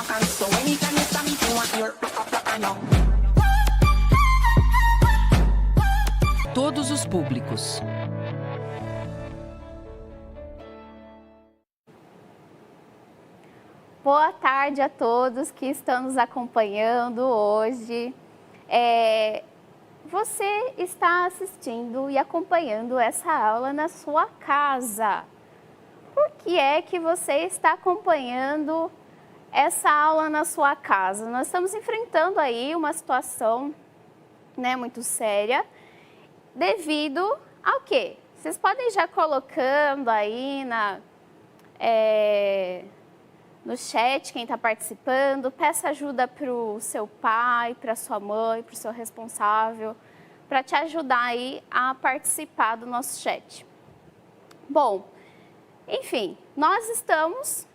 vacant. So anytime you stop me, you want your rock now. Todos os públicos. Boa tarde a todos que estão nos acompanhando hoje. Você está assistindo e acompanhando essa aula na sua casa. Por que é que você está acompanhando essa aula na sua casa? Nós estamos enfrentando aí uma situação, né, muito séria, devido ao quê? Vocês podem já colocando aí no chat, quem está participando, peça ajuda para o seu pai, para sua mãe, para o seu responsável, para te ajudar aí a participar do nosso chat. Bom, enfim, nós estamos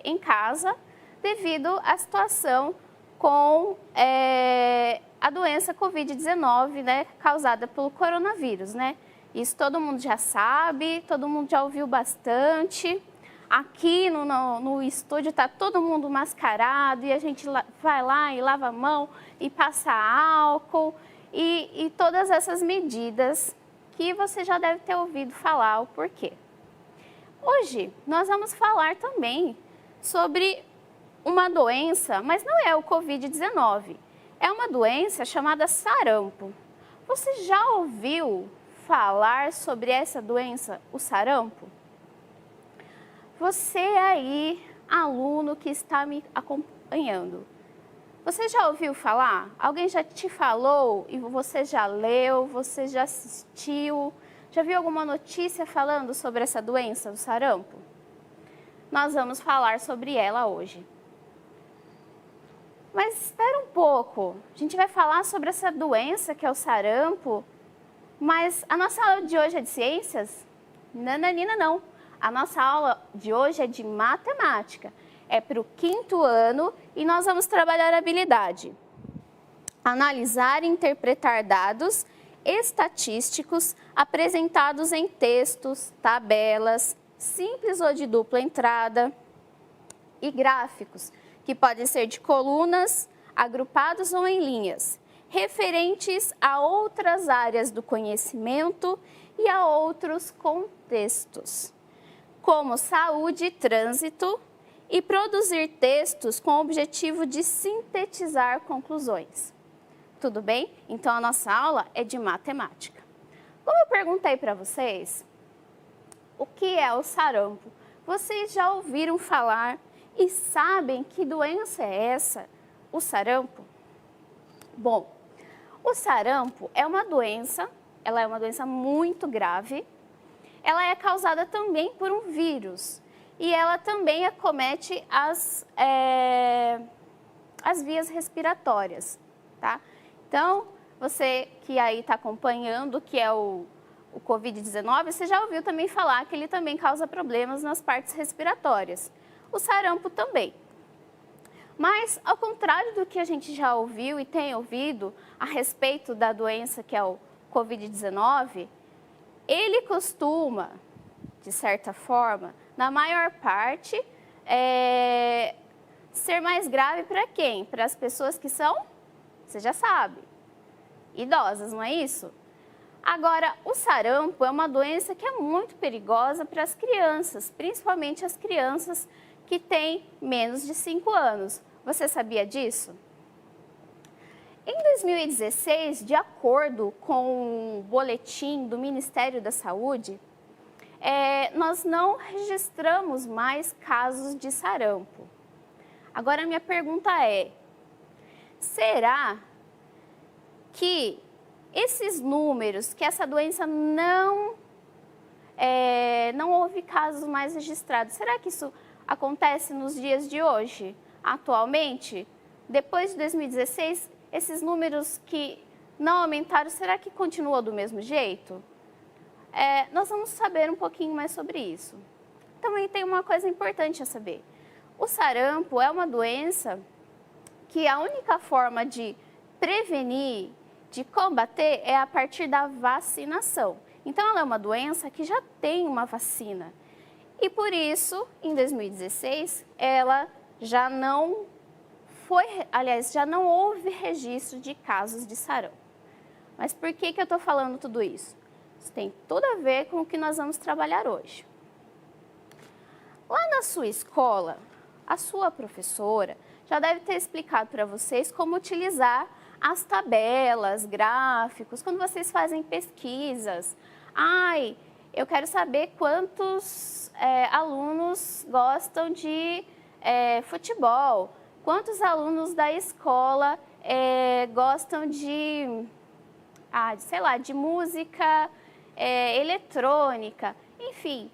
em casa devido à situação com a doença Covid-19, né, causada pelo coronavírus, né? Isso todo mundo já sabe, todo mundo já ouviu bastante. Aqui no estúdio está todo mundo mascarado e a gente vai lá e lava a mão e passa álcool e todas essas medidas que você já deve ter ouvido falar o porquê. Hoje nós vamos falar também sobre uma doença, mas não é o Covid-19, é uma doença chamada sarampo. Você já ouviu falar sobre essa doença, o sarampo? Você aí, aluno que está me acompanhando, você já ouviu falar? Alguém já te falou e você já leu, você já assistiu? Já viu alguma notícia falando sobre essa doença do sarampo? Nós vamos falar sobre ela hoje. Mas espera um pouco, a gente vai falar sobre essa doença que é o sarampo, mas a nossa aula de hoje é de ciências? Nananina não. A nossa aula de hoje é de matemática, é para o 5º ano e nós vamos trabalhar a habilidade. Analisar e interpretar dados estatísticos apresentados em textos, tabelas, simples ou de dupla entrada e gráficos, que podem ser de colunas, agrupados ou em linhas, referentes a outras áreas do conhecimento e a outros contextos, como saúde e trânsito, e produzir textos com o objetivo de sintetizar conclusões. Tudo bem? Então, a nossa aula é de matemática. Como eu perguntei para vocês, o que é o sarampo? Vocês já ouviram falar e sabem que doença é essa, o sarampo? Bom, o sarampo é uma doença, ela é uma doença muito grave. Ela é causada também por um vírus e ela também acomete as vias respiratórias, tá? Então, você que aí está acompanhando, que é o Covid-19, você já ouviu também falar que ele também causa problemas nas partes respiratórias. O sarampo também. Mas, ao contrário do que a gente já ouviu e tem ouvido a respeito da doença que é o Covid-19, ele costuma, de certa forma, na maior parte, ser mais grave para quem? Para as pessoas que são, você já sabe, idosas, não é isso? Agora, o sarampo é uma doença que é muito perigosa para as crianças, principalmente as crianças que têm menos de 5 anos. Você sabia disso? Em 2016, de acordo com o boletim do Ministério da Saúde, nós não registramos mais casos de sarampo. Agora, a minha pergunta é, será que esses números, que essa doença não houve casos mais registrados, será que isso acontece nos dias de hoje, atualmente? Depois de 2016, esses números que não aumentaram, será que continua do mesmo jeito? Nós vamos saber um pouquinho mais sobre isso. Também tem uma coisa importante a saber. O sarampo é uma doença que a única forma de prevenir, de combater, é a partir da vacinação. Então, ela é uma doença que já tem uma vacina. E por isso, em 2016, ela já não já não houve registro de casos de sarampo. Mas por que eu estou falando tudo isso? Isso tem tudo a ver com o que nós vamos trabalhar hoje. Lá na sua escola, a sua professora já deve ter explicado para vocês como utilizar as tabelas, gráficos, quando vocês fazem pesquisas. Eu quero saber quantos alunos gostam de futebol, quantos alunos da escola gostam sei lá, de música eletrônica, enfim.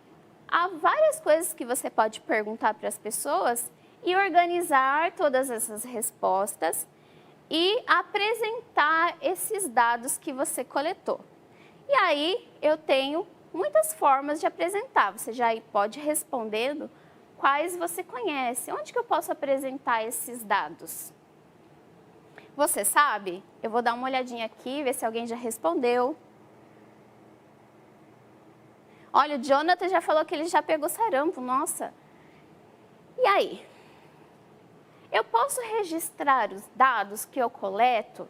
Há várias coisas que você pode perguntar para as pessoas e organizar todas essas respostas e apresentar esses dados que você coletou. E aí eu tenho muitas formas de apresentar. Você já pode ir respondendo quais você conhece. Onde que eu posso apresentar esses dados? Você sabe? Eu vou dar uma olhadinha aqui, ver se alguém já respondeu. Olha, o Jonathan já falou que ele já pegou sarampo, nossa. E aí? Eu posso registrar os dados que eu coleto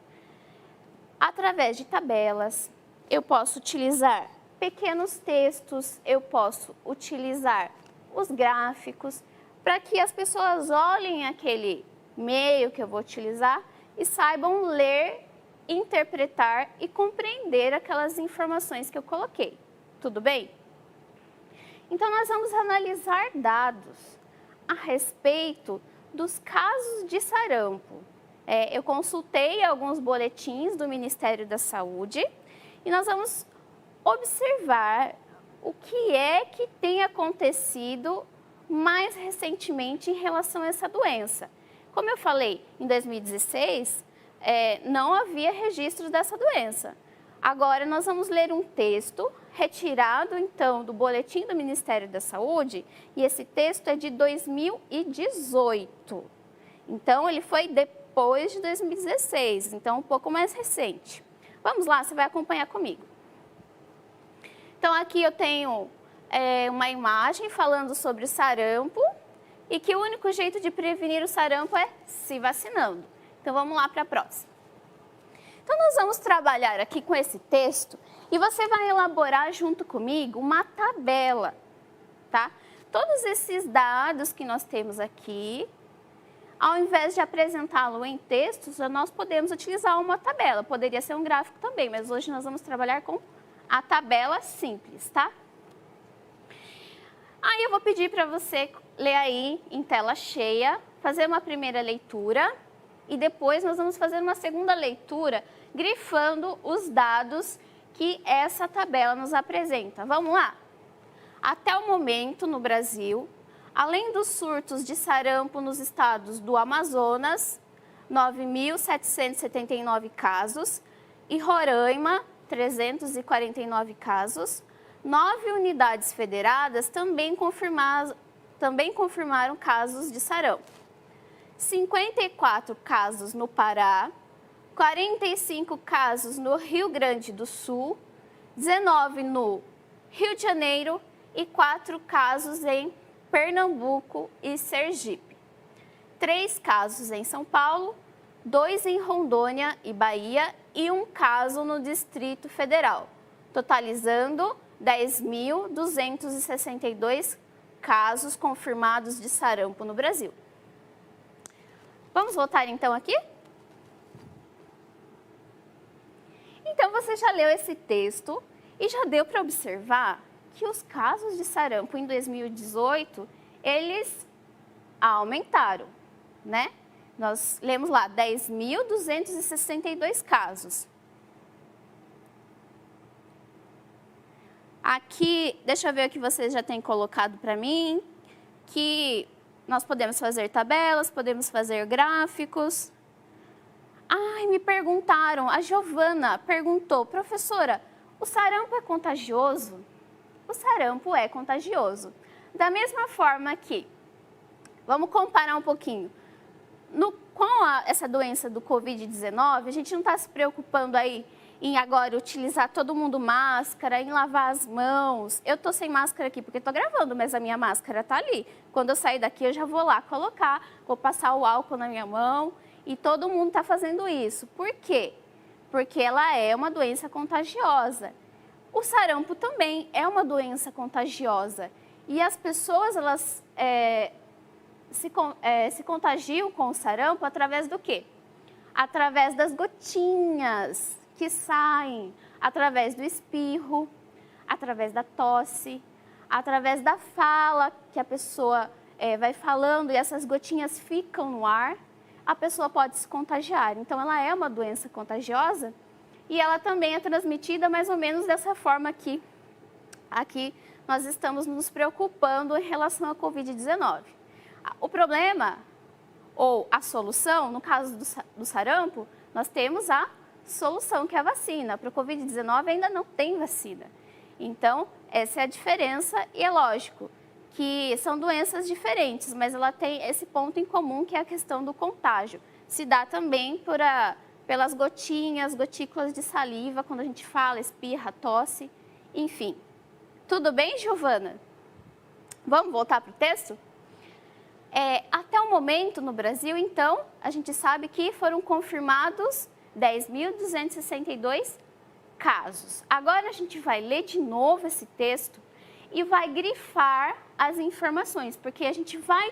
através de tabelas, eu posso utilizar pequenos textos, eu posso utilizar os gráficos, para que as pessoas olhem aquele meio que eu vou utilizar e saibam ler, interpretar e compreender aquelas informações que eu coloquei. Tudo bem? Então, nós vamos analisar dados a respeito dos casos de sarampo. Eu consultei alguns boletins do Ministério da Saúde e nós vamos observar o que é que tem acontecido mais recentemente em relação a essa doença. Como eu falei, em 2016, não havia registro dessa doença. Agora, nós vamos ler um texto retirado, então, do boletim do Ministério da Saúde, e esse texto é de 2018. Então, ele foi depois de 2016, então um pouco mais recente. Vamos lá, você vai acompanhar comigo. Então, aqui eu tenho uma imagem falando sobre o sarampo e que o único jeito de prevenir o sarampo é se vacinando. Então, vamos lá para a próxima. Então, nós vamos trabalhar aqui com esse texto e você vai elaborar junto comigo uma tabela, tá? Todos esses dados que nós temos aqui, ao invés de apresentá-lo em textos, nós podemos utilizar uma tabela. Poderia ser um gráfico também, mas hoje nós vamos trabalhar com a tabela simples, tá? Aí eu vou pedir para você ler aí em tela cheia, fazer uma primeira leitura e depois nós vamos fazer uma segunda leitura grifando os dados que essa tabela nos apresenta. Vamos lá? Até o momento, no Brasil, além dos surtos de sarampo nos estados do Amazonas, 9.779 casos, e Roraima, 349 casos, 9 unidades federadas também confirmaram casos de sarampo. 54 casos no Pará, 45 casos no Rio Grande do Sul, 19 no Rio de Janeiro e 4 casos em Pernambuco e Sergipe. 3 casos em São Paulo, 2 em Rondônia e Bahia e 1 caso no Distrito Federal, totalizando 10.262 casos confirmados de sarampo no Brasil. Vamos voltar então aqui? Então, você já leu esse texto e já deu para observar que os casos de sarampo em 2018, eles aumentaram, né? Nós lemos lá 10.262 casos. Aqui, deixa eu ver o que vocês já têm colocado para mim, que nós podemos fazer tabelas, podemos fazer gráficos. Ai, me perguntaram, a Giovana perguntou, professora, o sarampo é contagioso? O sarampo é contagioso. Da mesma forma que, vamos comparar um pouquinho, com essa doença do Covid-19, a gente não está se preocupando aí em agora utilizar todo mundo máscara, em lavar as mãos. Eu tô sem máscara aqui porque tô gravando, mas a minha máscara tá ali. Quando eu sair daqui, eu já vou lá colocar, vou passar o álcool na minha mão e todo mundo tá fazendo isso. Por quê? Porque ela é uma doença contagiosa. O sarampo também é uma doença contagiosa. E as pessoas, elas se contagiam com o sarampo através do quê? Através das gotinhas que saem, através do espirro, através da tosse, através da fala que a pessoa vai falando e essas gotinhas ficam no ar, a pessoa pode se contagiar. Então, ela é uma doença contagiosa e ela também é transmitida mais ou menos dessa forma aqui. Aqui nós estamos nos preocupando em relação à Covid-19. O problema, ou a solução, no caso do sarampo, nós temos a solução, que é a vacina. Para o Covid-19 ainda não tem vacina. Então, essa é a diferença e é lógico que são doenças diferentes, mas ela tem esse ponto em comum que é a questão do contágio. Se dá também pelas gotinhas, gotículas de saliva, quando a gente fala, espirra, tosse, enfim. Tudo bem, Giovana? Vamos voltar para o texto? Até o momento no Brasil, então, a gente sabe que foram confirmados 10.262 casos. Agora a gente vai ler de novo esse texto e vai grifar as informações, porque a gente vai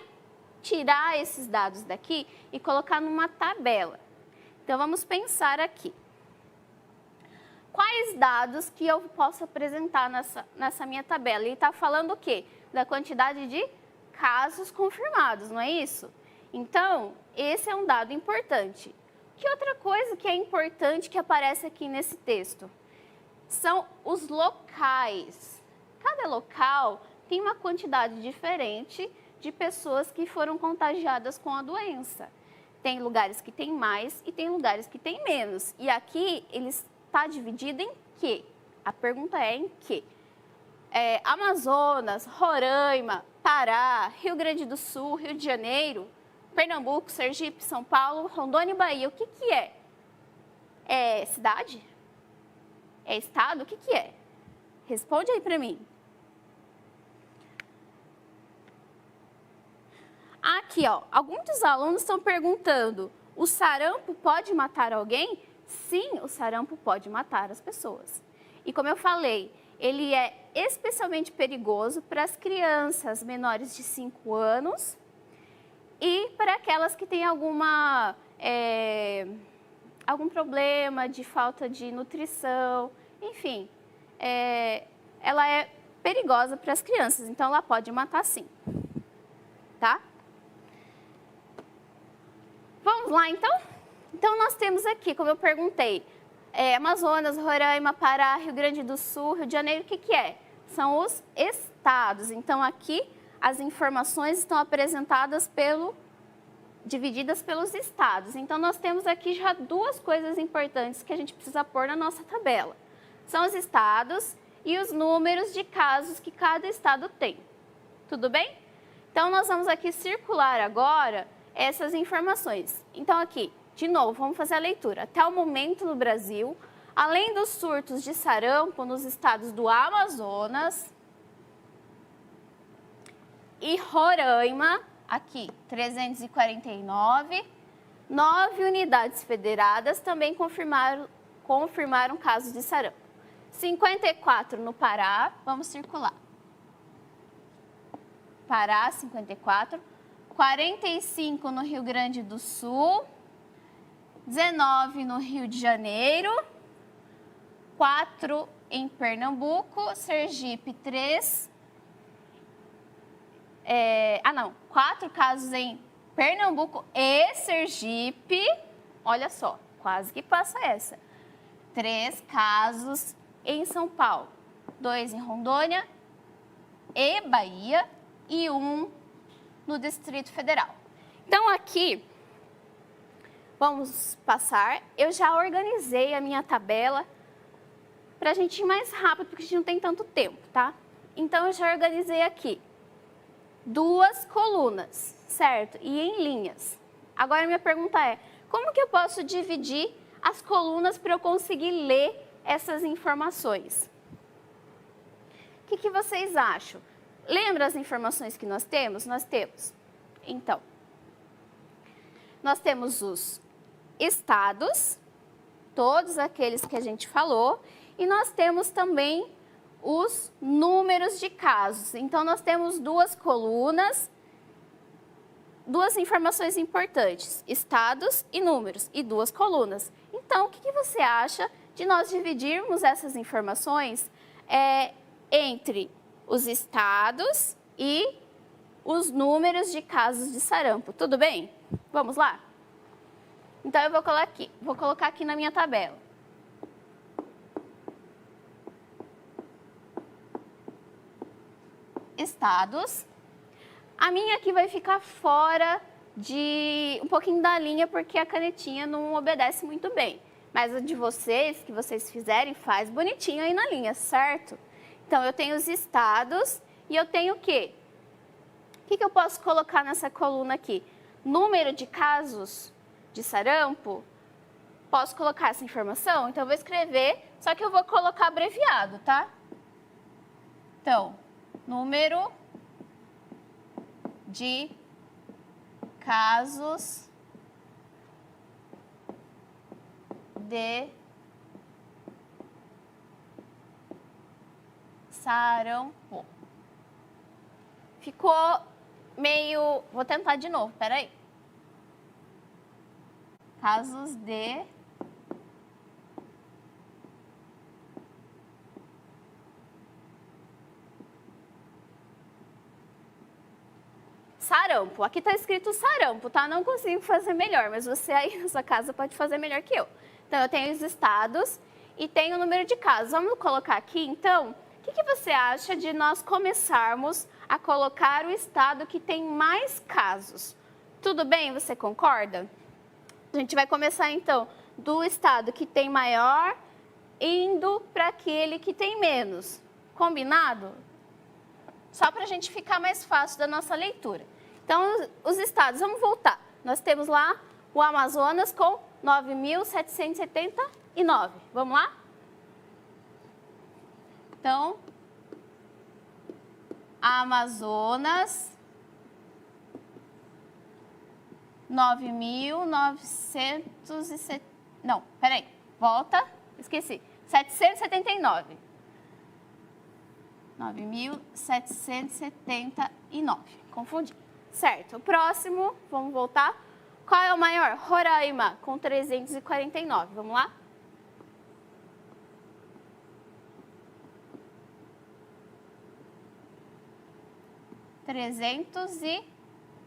tirar esses dados daqui e colocar numa tabela. Então vamos pensar aqui. Quais dados que eu posso apresentar nessa minha tabela? Ele está falando o quê? Da quantidade de casos confirmados, não é isso? Então, esse é um dado importante. Que outra coisa que é importante que aparece aqui nesse texto? São os locais. Cada local tem uma quantidade diferente de pessoas que foram contagiadas com a doença. Tem lugares que tem mais e tem lugares que tem menos. E aqui ele está dividido em quê? A pergunta é em quê? Amazonas, Roraima, Pará, Rio Grande do Sul, Rio de Janeiro, Pernambuco, Sergipe, São Paulo, Rondônia e Bahia. O que que é? É cidade? É estado? O que que é? Responde aí para mim. Aqui, ó, alguns dos alunos estão perguntando, o sarampo pode matar alguém? Sim, o sarampo pode matar as pessoas. E como eu falei, ele é especialmente perigoso para as crianças menores de 5 anos e para aquelas que têm algum problema de falta de nutrição, enfim, ela é perigosa para as crianças, então ela pode matar sim, tá? Vamos lá então? Então nós temos aqui, como eu perguntei, Amazonas, Roraima, Pará, Rio Grande do Sul, Rio de Janeiro, o que que é? São os estados. Então aqui as informações estão apresentadas divididas pelos estados. Então nós temos aqui já duas coisas importantes que a gente precisa pôr na nossa tabela. São os estados e os números de casos que cada estado tem. Tudo bem? Então nós vamos aqui circular agora essas informações. Então aqui, de novo, vamos fazer a leitura. Até o momento no Brasil, além dos surtos de sarampo nos estados do Amazonas e Roraima, aqui 349, 9 unidades federadas também confirmaram casos de sarampo. 54 no Pará, vamos circular. Pará, 54. 45 no Rio Grande do Sul. 19 no Rio de Janeiro. 4 em Pernambuco. Sergipe, 3. 4 casos em Pernambuco e Sergipe. Olha só, quase que passa essa. 3 casos em São Paulo. 2 em Rondônia e Bahia e 1 no Distrito Federal. Então aqui, vamos passar. Eu já organizei a minha tabela para a gente ir mais rápido, porque a gente não tem tanto tempo, tá? Então eu já organizei aqui 2 colunas, certo? E em linhas. Agora minha pergunta é, como que eu posso dividir as colunas para eu conseguir ler essas informações. O que vocês acham? Lembra as informações que nós temos? Então, nós temos os estados, todos aqueles que a gente falou, e nós temos também os números de casos. Então, nós temos duas colunas, duas informações importantes, estados e números, e duas colunas. Então, o que você acha de nós dividirmos essas informações entre os estados e os números de casos de sarampo? Tudo bem? Vamos lá? Então, eu vou colocar aqui na minha tabela. Estados. A minha aqui vai ficar fora de um pouquinho da linha, porque a canetinha não obedece muito bem. Mas a de vocês, que vocês fizerem, faz bonitinho aí na linha, certo? Então, eu tenho os estados e eu tenho o quê? O que eu posso colocar nessa coluna aqui? Número de casos de sarampo. Posso colocar essa informação? Então, eu vou escrever, só que eu vou colocar abreviado, tá? Então, número de casos de sarampo. Ficou meio... Vou tentar de novo, peraí. Casos de sarampo. Aqui está escrito sarampo, tá? Não consigo fazer melhor, mas você aí na sua casa pode fazer melhor que eu. Então, eu tenho os estados e tenho o número de casos. Vamos colocar aqui, então, o que você acha de nós começarmos a colocar o estado que tem mais casos? Tudo bem? Você concorda? A gente vai começar, então, do estado que tem maior, indo para aquele que tem menos. Combinado? Só para a gente ficar mais fácil da nossa leitura. Então, os estados, vamos voltar. Nós temos lá o Amazonas com 9.779. Vamos lá? Então, Amazonas, 9.970... Não, peraí, volta, esqueci. 779. 9.779. Confundi. Certo, o próximo, vamos voltar. Qual é o maior? Roraima, com 349. Vamos lá?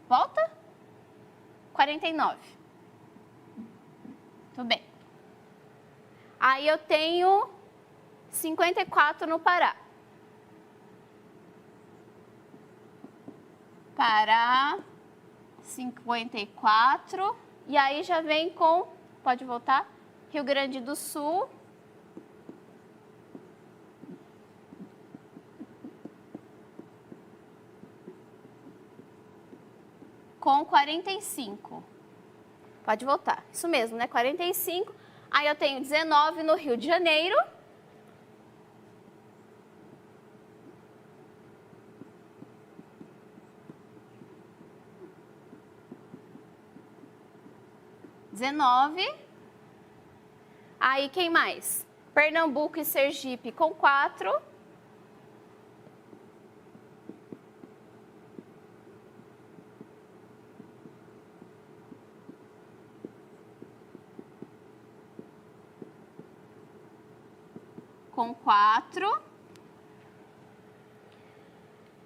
Volta? 49. Tudo bem. Aí eu tenho 54 no Pará. Pará, 54. E aí já vem com, pode voltar, Rio Grande do Sul. Com 45. Pode voltar. Isso mesmo, né? 45. Aí eu tenho 19 no Rio de Janeiro. Aí, quem mais? Pernambuco e Sergipe com 4. Com 4.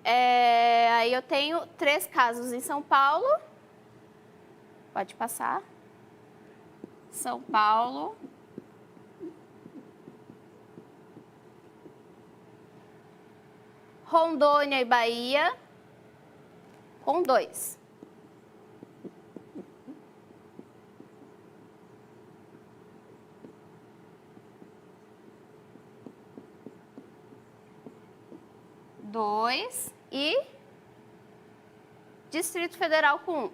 Aí eu tenho 3 casos em São Paulo. Pode passar. São Paulo. Rondônia e Bahia, com 2. E Distrito Federal com 1.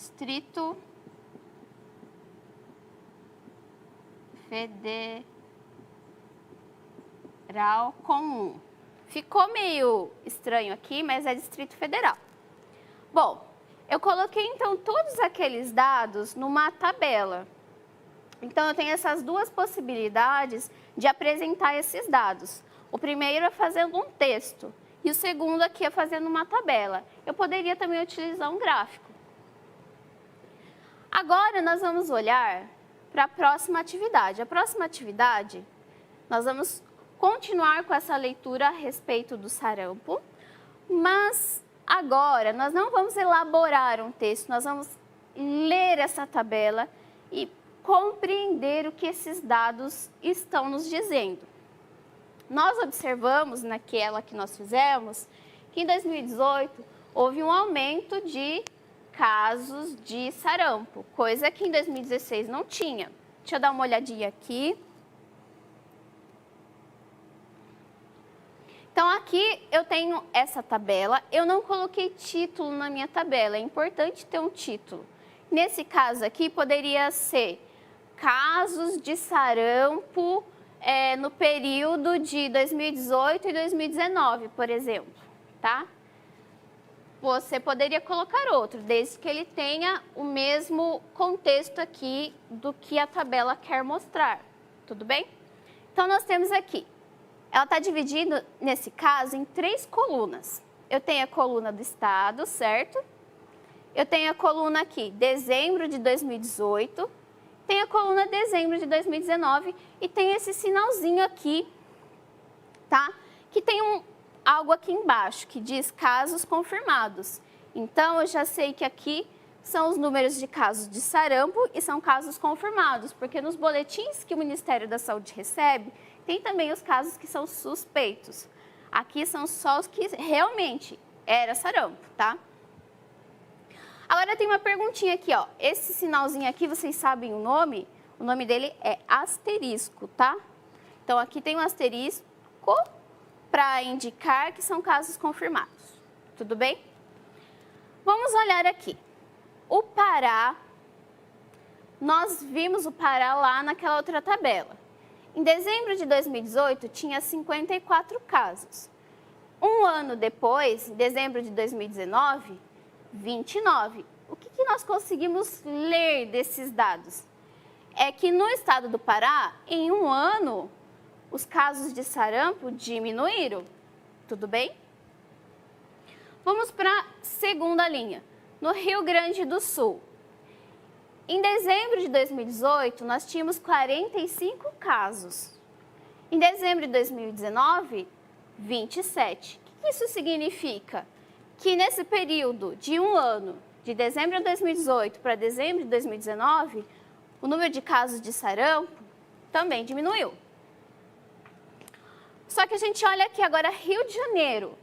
Distrito Federal Comum. Ficou meio estranho aqui, mas é Distrito Federal. Bom, eu coloquei então todos aqueles dados numa tabela. Então, eu tenho essas duas possibilidades de apresentar esses dados. O primeiro é fazendo um texto e o segundo aqui é fazendo uma tabela. Eu poderia também utilizar um gráfico. Agora, nós vamos olhar para a próxima atividade. A próxima atividade, nós vamos continuar com essa leitura a respeito do sarampo, mas agora nós não vamos elaborar um texto, nós vamos ler essa tabela e compreender o que esses dados estão nos dizendo. Nós observamos naquela que nós fizemos que em 2018 houve um aumento de casos de sarampo, coisa que em 2016 não tinha. Deixa eu dar uma olhadinha aqui. Então, aqui eu tenho essa tabela, eu não coloquei título na minha tabela, é importante ter um título. Nesse caso aqui, poderia ser casos de sarampo no período de 2018 e 2019, por exemplo, tá? Você poderia colocar outro, desde que ele tenha o mesmo contexto aqui do que a tabela quer mostrar, tudo bem? Então, nós temos aqui. Ela está dividida, nesse caso, em 3 colunas. Eu tenho a coluna do estado, certo? Eu tenho a coluna aqui, dezembro de 2018. Tenho a coluna dezembro de 2019 e tem esse sinalzinho aqui, tá? Que tem algo aqui embaixo, que diz casos confirmados. Então, eu já sei que aqui são os números de casos de sarampo e são casos confirmados, porque nos boletins que o Ministério da Saúde recebe, tem também os casos que são suspeitos. Aqui são só os que realmente era sarampo, tá? Agora tem uma perguntinha aqui, ó. Esse sinalzinho aqui, vocês sabem o nome? O nome dele é asterisco, tá? Então, aqui tem um asterisco para indicar que são casos confirmados. Tudo bem? Vamos olhar aqui. O Pará, nós vimos o Pará lá naquela outra tabela. Em dezembro de 2018, tinha 54 casos. Um ano depois, em dezembro de 2019, 29. O que nós conseguimos ler desses dados? É que no estado do Pará, em um ano, os casos de sarampo diminuíram. Tudo bem? Vamos para a segunda linha. No Rio Grande do Sul. Em dezembro de 2018, nós tínhamos 45 casos. Em dezembro de 2019, 27. O que isso significa? Que nesse período de um ano, de dezembro de 2018 para dezembro de 2019, o número de casos de sarampo também diminuiu. Só que a gente olha aqui agora, Rio de Janeiro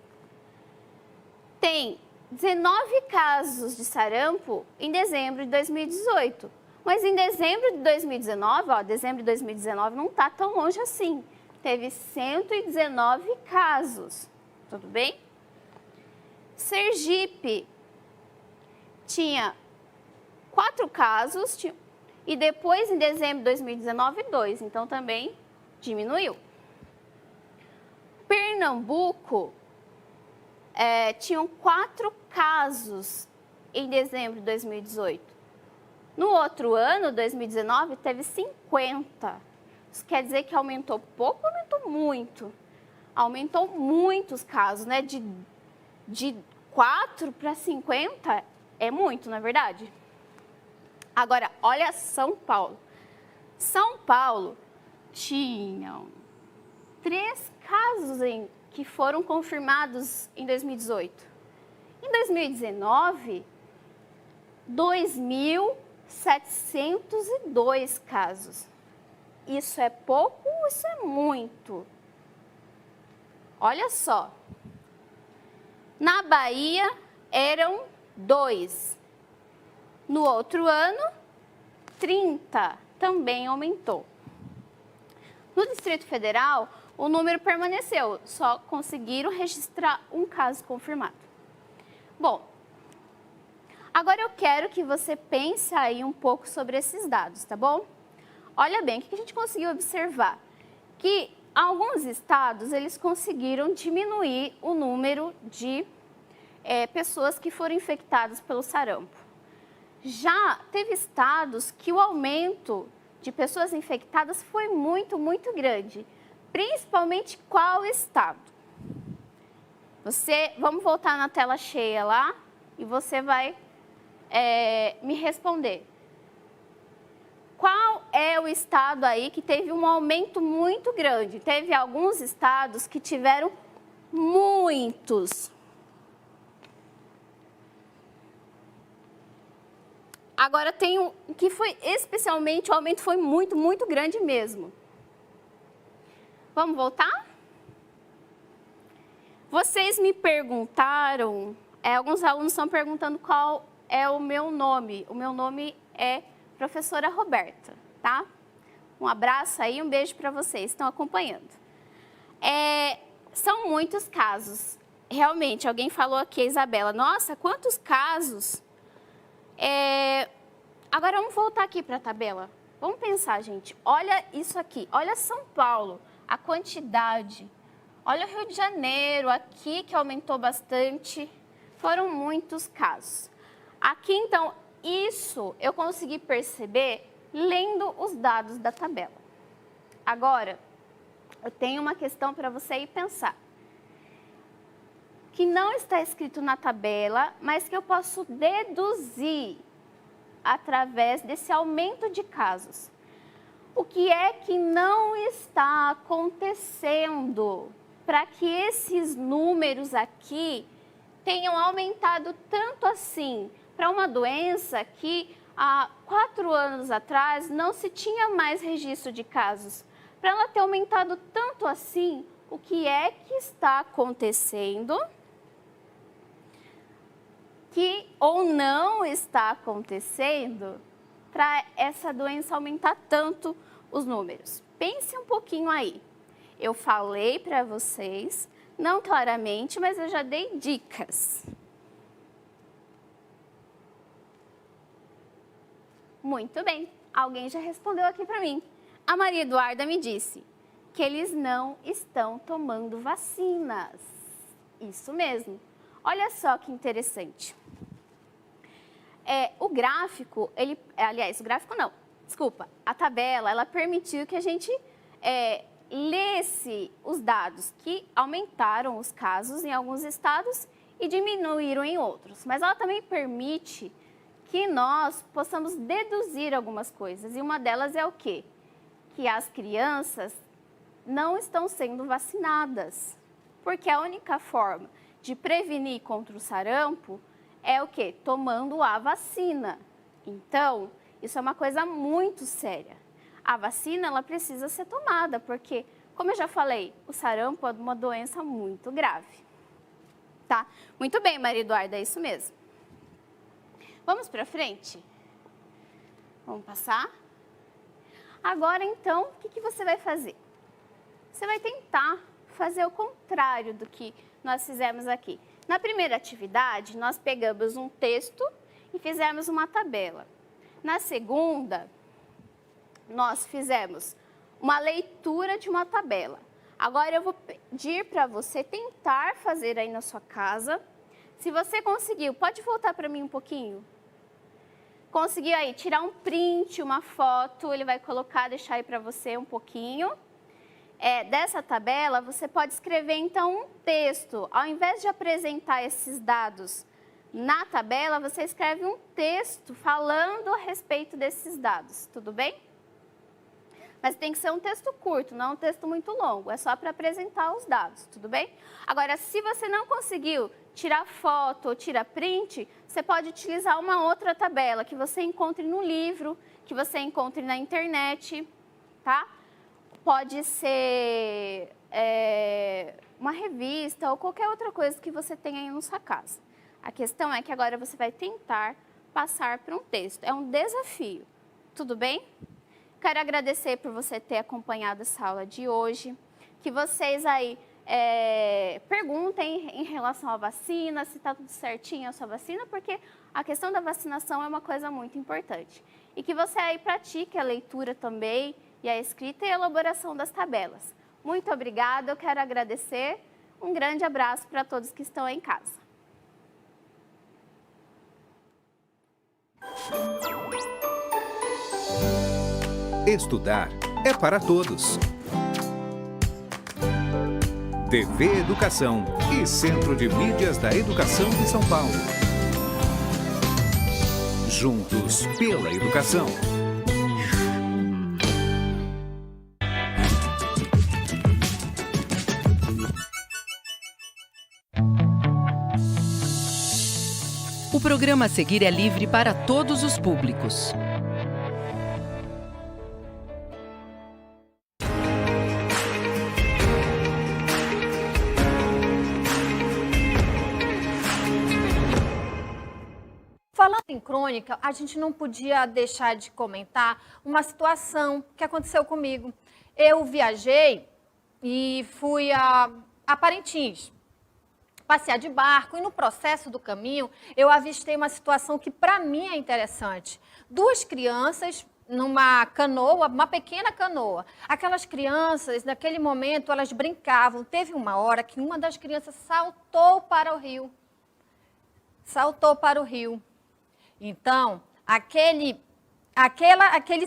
tem 19 casos de sarampo em dezembro de 2018. Mas em dezembro de 2019, ó, dezembro de 2019 não está tão longe assim. Teve 119 casos. Tudo bem? Sergipe tinha 4 casos e depois, em dezembro de 2019, 2. Então, também diminuiu. Pernambuco tinham 4 casos em dezembro de 2018. No outro ano, 2019, teve 50. Isso quer dizer que aumentou pouco, aumentou muito. Aumentou muitos casos, né? De 4 para 50 é muito, não é verdade? Agora, olha São Paulo. São Paulo tinham 3 casos que foram confirmados em 2018. Em 2019, 2.702 casos. Isso é pouco ou isso é muito? Olha só. Na Bahia, eram 2. No outro ano, 30. Também aumentou. No Distrito Federal, o número permaneceu, só conseguiram registrar um caso confirmado. Bom, Agora eu quero que você pense aí um pouco sobre esses dados, tá bom? Olha bem, o que a gente conseguiu observar? Que alguns estados, eles conseguiram diminuir o número de pessoas que foram infectadas pelo sarampo. Já teve estados que o aumento de pessoas infectadas foi muito, muito grande. Principalmente qual estado? Vamos voltar na tela cheia lá e você vai me responder. Qual é o estado aí que teve um aumento muito grande? Teve alguns estados que tiveram muitos. Agora tem um que foi especialmente, o aumento foi muito, muito grande mesmo. Vamos voltar? Vocês me perguntaram, alguns alunos estão perguntando qual é o meu nome. O meu nome é professora Roberta, tá? Um abraço aí, um beijo para vocês que estão acompanhando. São muitos casos. Realmente, alguém falou aqui, Isabela, nossa, quantos casos? Agora vamos voltar aqui para a tabela. Vamos pensar, gente. Olha isso aqui. Olha São Paulo, a quantidade. Olha o Rio de Janeiro, aqui que aumentou bastante. Foram muitos casos. Aqui, então, isso eu consegui perceber lendo os dados da tabela. Agora, eu tenho uma questão para você ir pensar. Que não está escrito na tabela, mas que eu posso deduzir através desse aumento de casos. O que é que não está acontecendo para que esses números aqui tenham aumentado tanto assim para uma doença que há 4 anos atrás não se tinha mais registro de casos? Para ela ter aumentado tanto assim, o que é que está acontecendo que ou não está acontecendo para essa doença aumentar tanto os números? Pense um pouquinho aí. Eu falei para vocês, não claramente, mas eu já dei dicas. Muito bem, alguém já respondeu aqui para mim. A Maria Eduarda me disse que eles não estão tomando vacinas. Isso mesmo. Olha só que interessante. O gráfico, o gráfico não, desculpa, a tabela, ela permitiu que a gente lesse os dados que aumentaram os casos em alguns estados e diminuíram em outros. Mas ela também permite que nós possamos deduzir algumas coisas. E uma delas é o quê? Que as crianças não estão sendo vacinadas. Porque a única forma de prevenir contra o sarampo é o quê? Tomando a vacina. Então, isso é uma coisa muito séria. A vacina, ela precisa ser tomada, porque, como eu já falei, o sarampo é uma doença muito grave. Tá? Muito bem, Maria Eduarda, é isso mesmo. Vamos para frente? Vamos passar? Agora, então, o que você vai fazer? Você vai tentar fazer o contrário do que nós fizemos aqui. Na primeira atividade, nós pegamos um texto e fizemos uma tabela. Na segunda, nós fizemos uma leitura de uma tabela. Agora eu vou pedir para você tentar fazer aí na sua casa. Se você conseguiu, pode voltar para mim um pouquinho? Conseguiu aí tirar um print, uma foto, ele vai colocar, deixar aí para você um pouquinho. Dessa tabela, você pode escrever então um texto. Ao invés de apresentar esses dados na tabela, você escreve um texto falando a respeito desses dados, tudo bem? Mas tem que ser um texto curto, não um texto muito longo, é só para apresentar os dados, tudo bem? Agora, se você não conseguiu tirar foto ou tirar print, você pode utilizar uma outra tabela que você encontre no livro, que você encontre na internet, tá? Pode ser uma revista ou qualquer outra coisa que você tenha aí na sua casa. A questão é que agora você vai tentar passar para um texto. É um desafio, tudo bem? Quero agradecer por você ter acompanhado essa aula de hoje, que vocês aí perguntem em relação à vacina, se está tudo certinho a sua vacina, porque a questão da vacinação é uma coisa muito importante. E que você aí pratique a leitura também, e a escrita e a elaboração das tabelas. Muito obrigada, eu quero agradecer. Um grande abraço para todos que estão em casa. Estudar é para todos. TV Educação e Centro de Mídias da Educação de São Paulo. Juntos pela educação. O programa a seguir é livre para todos os públicos. Falando em crônica, a gente não podia deixar de comentar uma situação que aconteceu comigo. Eu viajei e fui a Parintins passear de barco, e no processo do caminho eu avistei uma situação que para mim é interessante. Duas crianças numa canoa, uma pequena canoa. Aquelas crianças, naquele momento, elas brincavam. Teve uma hora que uma das crianças saltou para o rio. Saltou para o rio. Então, aquele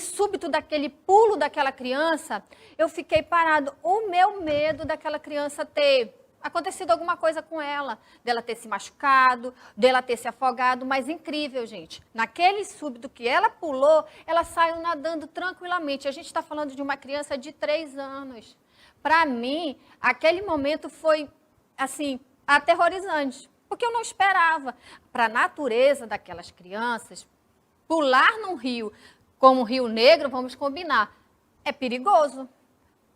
súbito daquele pulo daquela criança, eu fiquei parado. O meu medo daquela criança ter acontecido alguma coisa com ela, dela ter se machucado, dela ter se afogado, mas incrível, gente. Naquele súbito que ela pulou, ela saiu nadando tranquilamente. A gente está falando de uma criança de 3 anos. Para mim, aquele momento foi, assim, aterrorizante, porque eu não esperava. Para a natureza daquelas crianças, pular num rio, como o Rio Negro, vamos combinar, é perigoso.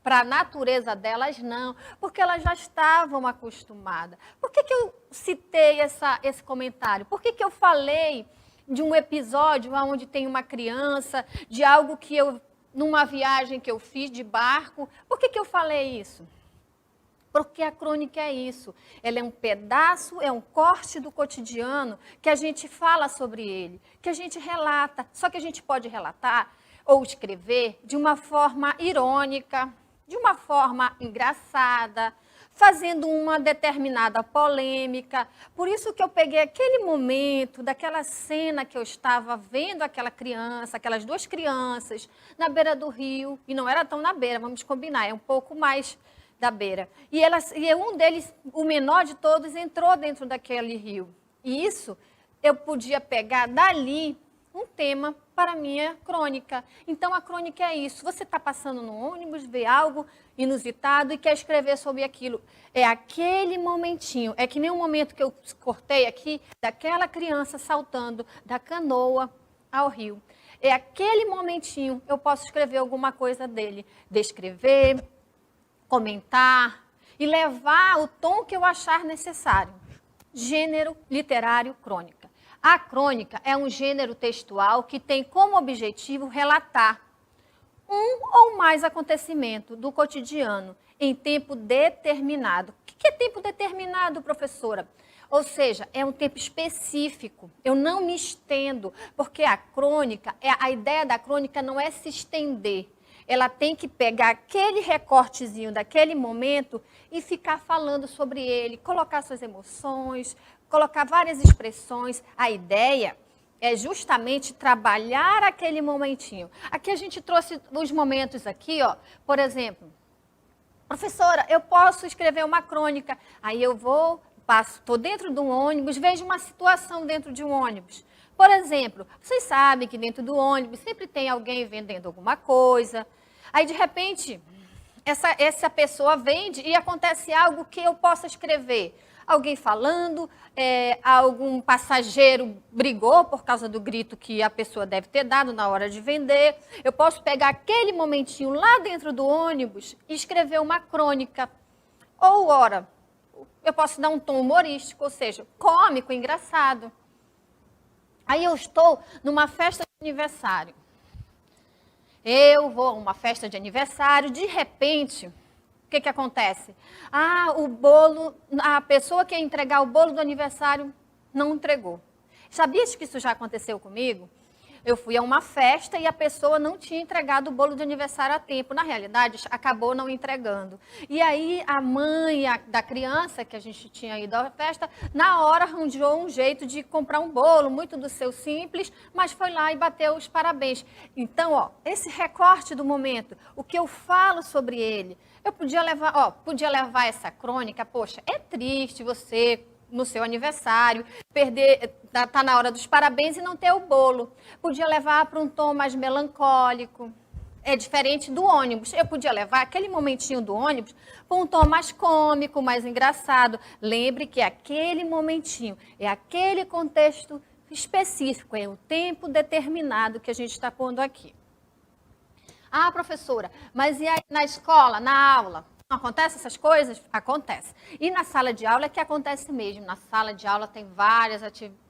Para a natureza delas, não, porque elas já estavam acostumadas. Por que eu citei esse comentário? Por que eu falei de um episódio onde tem uma criança, de algo que numa viagem que eu fiz de barco? Por que eu falei isso? Porque a crônica é isso. Ela é um pedaço, é um corte do cotidiano que a gente fala sobre ele, que a gente relata. Só que a gente pode relatar ou escrever de uma forma irônica, de uma forma engraçada, fazendo uma determinada polêmica. Por isso que eu peguei aquele momento, daquela cena que eu estava vendo aquela criança, aquelas 2 crianças, na beira do rio, e não era tão na beira, vamos combinar, é um pouco mais da beira. E um deles, o menor de todos, entrou dentro daquele rio. E isso eu podia pegar dali um tema para a minha crônica. Então, a crônica é isso. Você está passando no ônibus, vê algo inusitado e quer escrever sobre aquilo. É aquele momentinho. É que nem o momento que eu cortei aqui, daquela criança saltando da canoa ao rio. É aquele momentinho, eu posso escrever alguma coisa dele. Descrever, comentar e levar o tom que eu achar necessário. Gênero literário crônica. A crônica é um gênero textual que tem como objetivo relatar um ou mais acontecimentos do cotidiano em tempo determinado. O que é tempo determinado, professora? Ou seja, é um tempo específico. Eu não me estendo, porque a ideia da crônica não é se estender. Ela tem que pegar aquele recortezinho daquele momento e ficar falando sobre ele, colocar suas emoções, colocar várias expressões. A ideia é justamente trabalhar aquele momentinho. Aqui a gente trouxe os momentos aqui, ó. Por exemplo, professora, eu posso escrever uma crônica. Aí eu estou dentro de um ônibus, vejo uma situação dentro de um ônibus. Por exemplo, vocês sabem que dentro do ônibus sempre tem alguém vendendo alguma coisa. Aí, de repente, essa pessoa vende e acontece algo que eu possa escrever. Alguém falando, algum passageiro brigou por causa do grito que a pessoa deve ter dado na hora de vender. Eu posso pegar aquele momentinho lá dentro do ônibus e escrever uma crônica. Ou, eu posso dar um tom humorístico, ou seja, cômico, engraçado. Aí eu estou numa festa de aniversário. Eu vou a uma festa de aniversário, de repente, O que acontece? O bolo, a pessoa que ia entregar o bolo do aniversário não entregou. Sabia que isso já aconteceu comigo? Eu fui a uma festa e a pessoa não tinha entregado o bolo de aniversário a tempo. Na realidade, acabou não entregando. E aí, a mãe da criança, que a gente tinha ido à festa, na hora arranjou um jeito de comprar um bolo, muito do seu simples, mas foi lá e bateu os parabéns. Então, esse recorte do momento, o que eu falo sobre ele, eu podia levar essa crônica, poxa, é triste você, no seu aniversário, tá na hora dos parabéns e não ter o bolo. Podia levar para um tom mais melancólico. É diferente do ônibus. Eu podia levar aquele momentinho do ônibus para um tom mais cômico, mais engraçado. Lembre que aquele momentinho, é aquele contexto específico, é o tempo determinado que a gente está pondo aqui. Professora, mas e aí na escola, na aula? Não acontece essas coisas? Acontece. E na sala de aula é que acontece mesmo. Na sala de aula tem várias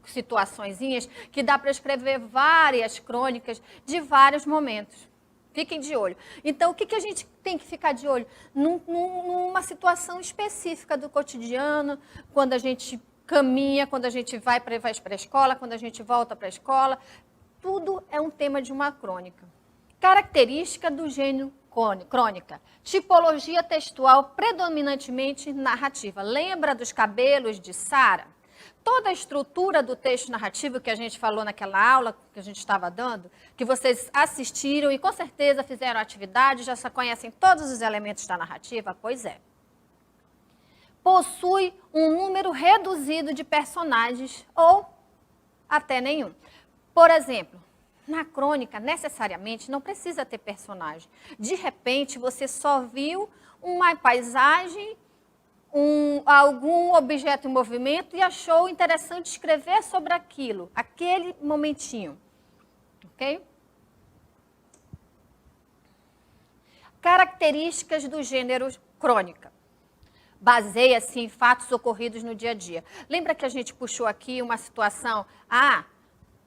situaçõezinhas que dá para escrever várias crônicas de vários momentos. Fiquem de olho. Então, o que a gente tem que ficar de olho? Numa situação específica do cotidiano, quando a gente caminha, quando a gente vai para a escola, quando a gente volta para a escola. Tudo é um tema de uma crônica. Característica do gênero crônica. Tipologia textual predominantemente narrativa. Lembra dos cabelos de Sara? Toda a estrutura do texto narrativo que a gente falou naquela aula que a gente estava dando, que vocês assistiram e com certeza fizeram atividade, já conhecem todos os elementos da narrativa? Pois é. Possui um número reduzido de personagens ou até nenhum. Por exemplo, na crônica, necessariamente, não precisa ter personagem. De repente, você só viu uma paisagem, algum objeto em movimento e achou interessante escrever sobre aquilo, aquele momentinho. Ok? Características do gênero crônica. Baseia-se em fatos ocorridos no dia a dia. Lembra que a gente puxou aqui uma situação?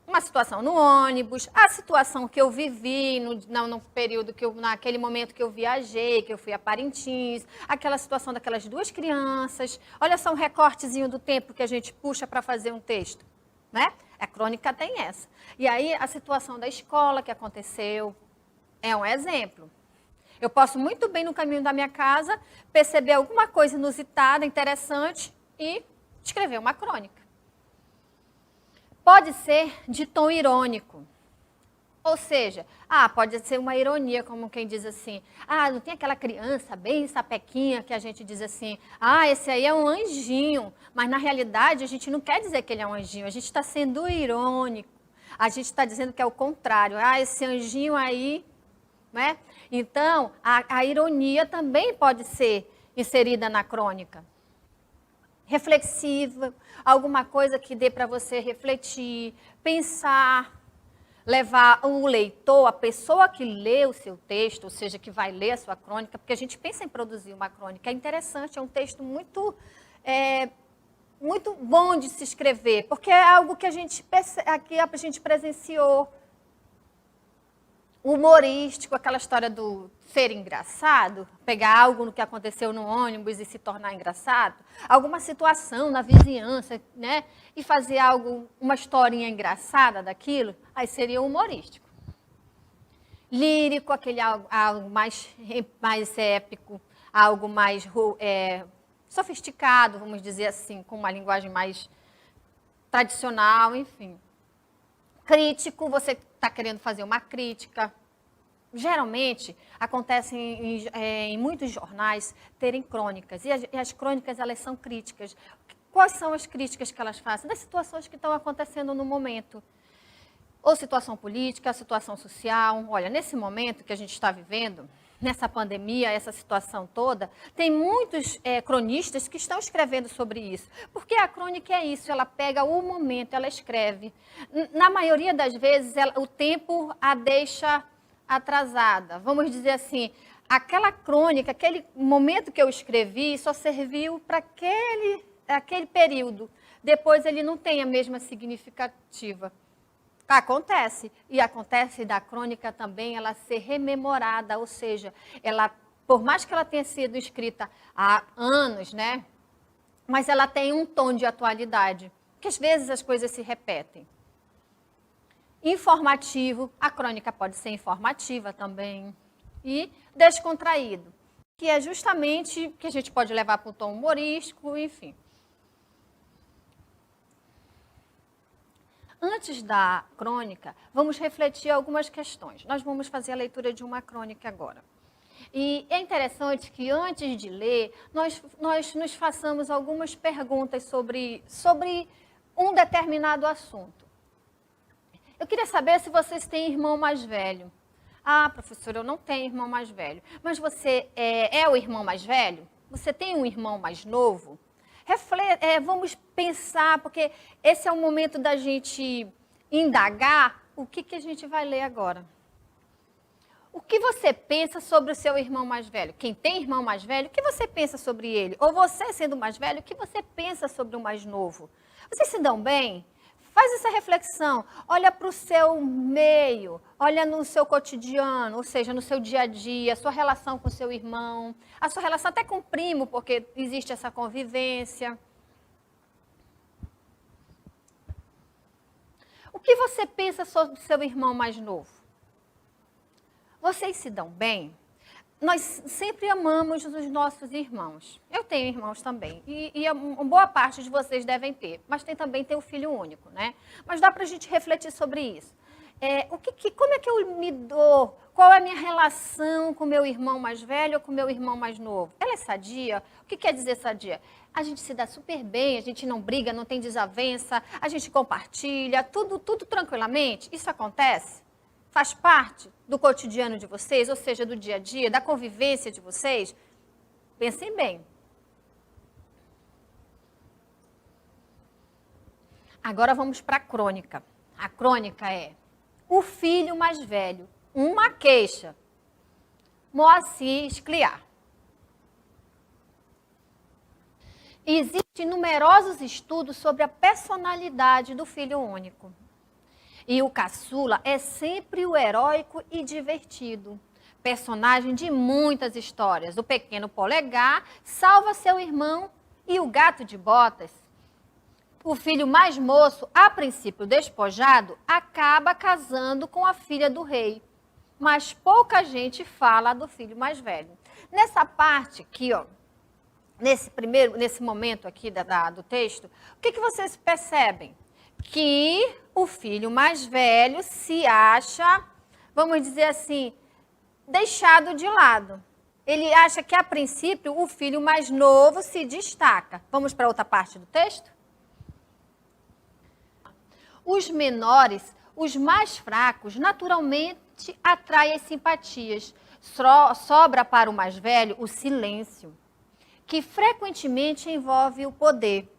Uma situação no ônibus, a situação que eu vivi no período naquele momento que eu viajei, que eu fui a Parintins, aquela situação daquelas duas crianças. Olha só um recortezinho do tempo que a gente puxa para fazer um texto, né? A crônica tem essa. E aí a situação da escola que aconteceu é um exemplo. Eu posso muito bem no caminho da minha casa perceber alguma coisa inusitada, interessante e escrever uma crônica. Pode ser de tom irônico. Ou seja, pode ser uma ironia, como quem diz assim, não tem aquela criança bem sapequinha que a gente diz assim, esse aí é um anjinho. Mas na realidade a gente não quer dizer que ele é um anjinho, a gente está sendo irônico. A gente está dizendo que é o contrário. Esse anjinho aí, né? Então, a ironia também pode ser inserida na crônica. Reflexiva, alguma coisa que dê para você refletir, pensar, levar o leitor, a pessoa que lê o seu texto, ou seja, que vai ler a sua crônica, porque a gente pensa em produzir uma crônica, é interessante, é um texto muito bom de se escrever, porque é algo que a gente presenciou, humorístico, aquela história do ser engraçado, pegar algo no que aconteceu no ônibus e se tornar engraçado, alguma situação na vizinhança, né, e fazer uma historinha engraçada daquilo, aí seria humorístico. Lírico, aquele algo mais épico, algo mais sofisticado, vamos dizer assim, com uma linguagem mais tradicional, enfim. Crítico, você está querendo fazer uma crítica. Geralmente, acontece em muitos jornais terem crônicas. E as crônicas, elas são críticas. Quais são as críticas que elas fazem? Das situações que estão acontecendo no momento. Ou situação política, situação social. Olha, nesse momento que a gente está vivendo, nessa pandemia, essa situação toda, tem muitos cronistas que estão escrevendo sobre isso. Porque a crônica é isso, ela pega o momento, ela escreve. Na maioria das vezes, o tempo a deixa atrasada. Vamos dizer assim, aquela crônica, aquele momento que eu escrevi, só serviu para aquele período. Depois ele não tem a mesma significativa. Acontece. E acontece da crônica também ela ser rememorada, ou seja, ela por mais que ela tenha sido escrita há anos, né? Mas ela tem um tom de atualidade, que às vezes as coisas se repetem. Informativo, a crônica pode ser informativa também. E descontraído, que é justamente que a gente pode levar para o tom humorístico, enfim. Antes da crônica, vamos refletir algumas questões. Nós vamos fazer a leitura de uma crônica agora. E é interessante que antes de ler, nós nos façamos algumas perguntas sobre um determinado assunto. Eu queria saber se vocês têm irmão mais velho. Ah, professora, eu não tenho irmão mais velho. Mas você é o irmão mais velho? Você tem um irmão mais novo? Vamos pensar, porque esse é o momento da gente indagar o que a gente vai ler agora. O que você pensa sobre o seu irmão mais velho? Quem tem irmão mais velho, o que você pensa sobre ele? Ou você, sendo mais velho, o que você pensa sobre o mais novo? Vocês se dão bem? Faz essa reflexão, olha para o seu meio, olha no seu cotidiano, ou seja, no seu dia a dia, a sua relação com o seu irmão, a sua relação até com o primo, porque existe essa convivência. O que você pensa sobre o seu irmão mais novo? Vocês se dão bem? Nós sempre amamos os nossos irmãos. Eu tenho irmãos também. E uma boa parte de vocês devem ter. Mas também tem o filho único, né? Mas dá para a gente refletir sobre isso. Como é que eu me dou? Qual é a minha relação com o meu irmão mais velho ou com o meu irmão mais novo? Ela é sadia? O que quer dizer sadia? A gente se dá super bem, a gente não briga, não tem desavença, a gente compartilha, tudo tranquilamente. Isso acontece? Faz parte do cotidiano de vocês, ou seja, do dia a dia, da convivência de vocês? Pensem bem. Agora vamos para a crônica. A crônica é o filho mais velho, uma queixa. Moacir Scliar. Existem numerosos estudos sobre a personalidade do filho único. E o caçula é sempre o heróico e divertido. Personagem de muitas histórias. O pequeno polegar salva seu irmão e o gato de botas. O filho mais moço, a princípio despojado, acaba casando com a filha do rei. Mas pouca gente fala do filho mais velho. Nessa parte aqui, ó, nesse momento aqui do texto, o que vocês percebem? Que o filho mais velho se acha, vamos dizer assim, deixado de lado. Ele acha que, a princípio, o filho mais novo se destaca. Vamos para outra parte do texto? Os menores, os mais fracos, naturalmente atraem as simpatias. Sobra para o mais velho o silêncio, que frequentemente envolve o poder.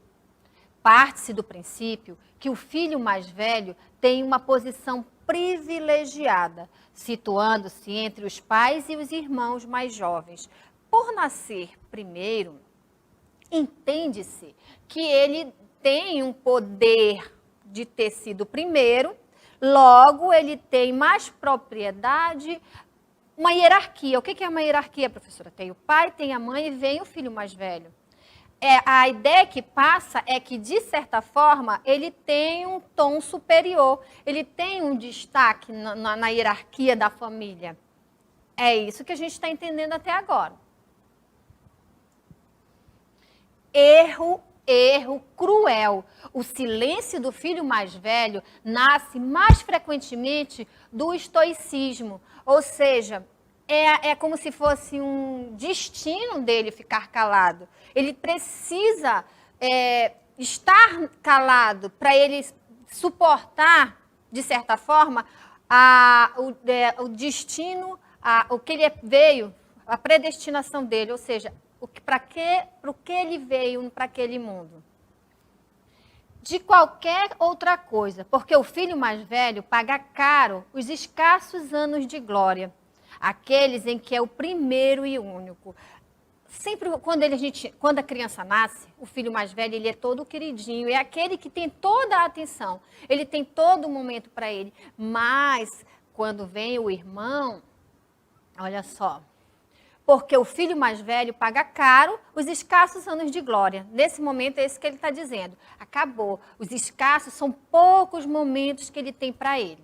Parte-se do princípio que o filho mais velho tem uma posição privilegiada, situando-se entre os pais e os irmãos mais jovens. Por nascer primeiro, entende-se que ele tem um poder de ter sido primeiro, logo ele tem mais propriedade, uma hierarquia. O que é uma hierarquia, professora? Tem o pai, tem a mãe e vem o filho mais velho. A ideia que passa é que, de certa forma, ele tem um tom superior, ele tem um destaque na hierarquia da família. É isso que a gente está entendendo até agora. Erro cruel. O silêncio do filho mais velho nasce mais frequentemente do estoicismo, ou seja, é como se fosse um destino dele ficar calado. Ele precisa estar calado para ele suportar, de certa forma, o destino, o que ele veio, a predestinação dele, ou seja, para o que ele veio para aquele mundo. De qualquer outra coisa, porque o filho mais velho paga caro os escassos anos de glória, aqueles em que é o primeiro e único. Sempre quando a criança nasce, o filho mais velho, ele é todo queridinho, é aquele que tem toda a atenção, ele tem todo o momento para ele. Mas, quando vem o irmão, olha só, porque o filho mais velho paga caro os escassos anos de glória. Nesse momento é isso que ele está dizendo. Acabou. Os escassos são poucos momentos que ele tem para ele.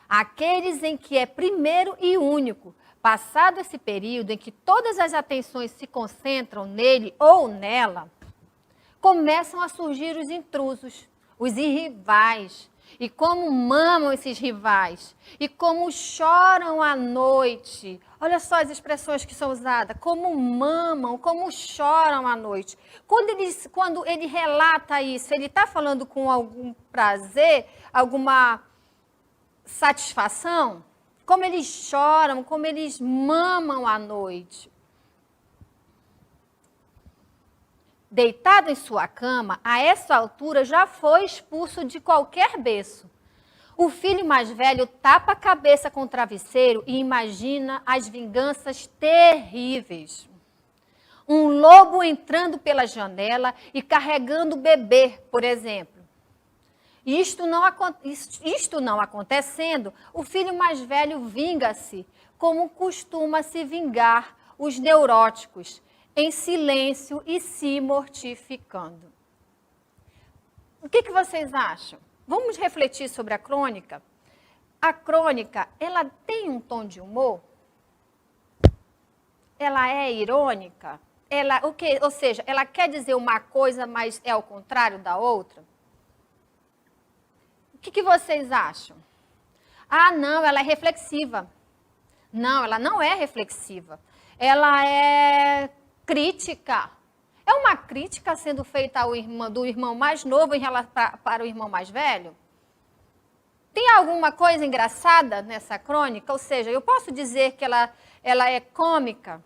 Aqueles em que é primeiro e único. Passado esse período em que todas as atenções se concentram nele ou nela, começam a surgir os intrusos, os rivais. E como mamam esses rivais. E como choram à noite. Olha só as expressões que são usadas. Como mamam, como choram à noite. Quando ele relata isso, ele está falando com algum prazer, alguma satisfação? Como eles choram, como eles mamam à noite. Deitado em sua cama, a essa altura já foi expulso de qualquer berço. O filho mais velho tapa a cabeça com o travesseiro e imagina as vinganças terríveis. Um lobo entrando pela janela e carregando o bebê, por exemplo. Isto não acontecendo, o filho mais velho vinga-se, como costuma se vingar os neuróticos, em silêncio e se mortificando. O que vocês acham? Vamos refletir sobre a crônica? A crônica, ela tem um tom de humor? Ela é irônica? Ou seja, ela quer dizer uma coisa, mas é ao contrário da outra? O que vocês acham? Ah, não, ela é reflexiva. Não, ela não é reflexiva. Ela é crítica. É uma crítica sendo feita do irmão mais novo para o irmão mais velho? Tem alguma coisa engraçada nessa crônica? Ou seja, eu posso dizer que ela é cômica?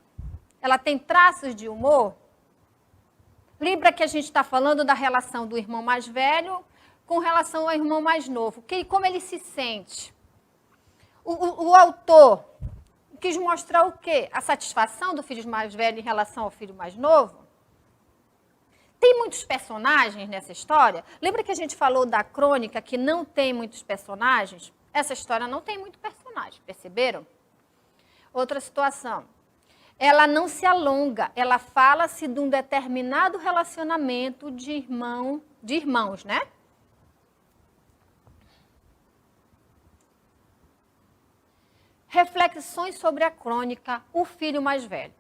Ela tem traços de humor? Lembra que a gente está falando da relação do irmão mais velho com relação ao irmão mais novo. Como ele se sente? O autor quis mostrar o quê? A satisfação do filho mais velho em relação ao filho mais novo? Tem muitos personagens nessa história? Lembra que a gente falou da crônica que não tem muitos personagens? Essa história não tem muito personagem, perceberam? Outra situação. Ela não se alonga, ela fala-se de um determinado relacionamento de irmãos, né? Reflexões sobre a crônica, o filho mais velho.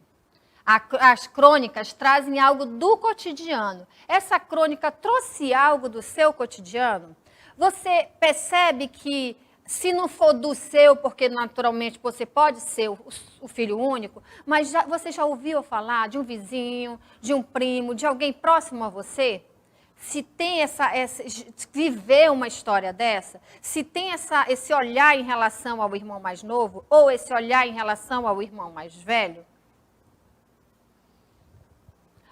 As crônicas trazem algo do cotidiano. Essa crônica trouxe algo do seu cotidiano? Você percebe que, se não for do seu, porque naturalmente você pode ser o filho único, mas você já ouviu falar de um vizinho, de um primo, de alguém próximo a você? Se tem viver uma história dessa, se tem esse olhar em relação ao irmão mais novo, ou esse olhar em relação ao irmão mais velho?